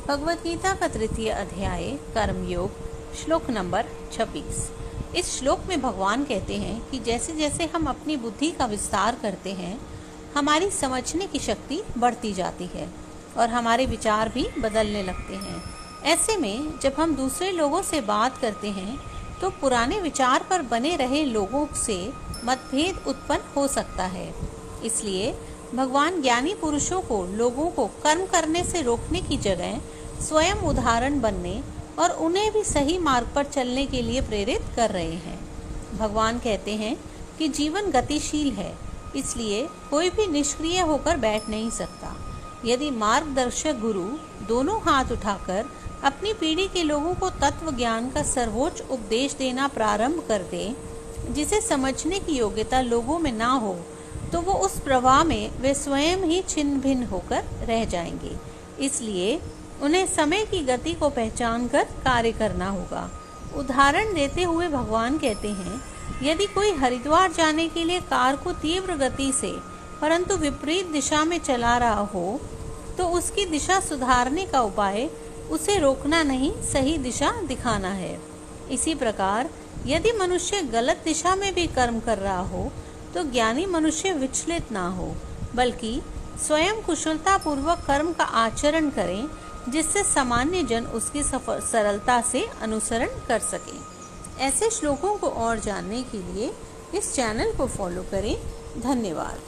भगवद गीता का तृतीय अध्याय कर्मयोग, श्लोक नंबर 26। इस श्लोक में भगवान कहते हैं कि जैसे जैसे हम अपनी बुद्धि का विस्तार करते हैं, हमारी समझने की शक्ति बढ़ती जाती है और हमारे विचार भी बदलने लगते हैं। ऐसे में जब हम दूसरे लोगों से बात करते हैं तो पुराने विचार पर बने रहे लोगों से मतभेद उत्पन्न हो सकता है। इसलिए भगवान ज्ञानी पुरुषों को लोगों को कर्म करने से रोकने की जगह स्वयं उदाहरण बनने और उन्हें भी सही मार्ग पर चलने के लिए प्रेरित कर रहे हैं। भगवान कहते हैं कि जीवन गतिशील है, इसलिए कोई भी निष्क्रिय होकर बैठ नहीं सकता। यदि मार्गदर्शक गुरु दोनों हाथ उठाकर अपनी पीढ़ी के लोगों को तत्व ज्ञान का सर्वोच्च उपदेश देना प्रारंभ कर दे, जिसे समझने की योग्यता लोगों में ना हो, तो वो उस प्रवाह में वे स्वयं ही छिन्न भिन्न होकर रह जाएंगे। इसलिए उन्हें समय की गति को पहचान कर कार्य करना होगा। उदाहरण देते हुए भगवान कहते हैं, यदि कोई हरिद्वार जाने के लिए कार को तीव्र गति से परंतु विपरीत दिशा में चला रहा हो, तो उसकी दिशा सुधारने का उपाय उसे रोकना नहीं, सही दिशा दिखाना है। इसी प्रकार यदि मनुष्य गलत दिशा में भी कर्म कर रहा हो, तो ज्ञानी मनुष्य विचलित ना हो, बल्कि स्वयं कुशलता पूर्वक कर्म का आचरण करें, जिससे सामान्य जन उसकी सरलता से अनुसरण कर सके। ऐसे श्लोकों को और जानने के लिए इस चैनल को फॉलो करें। धन्यवाद।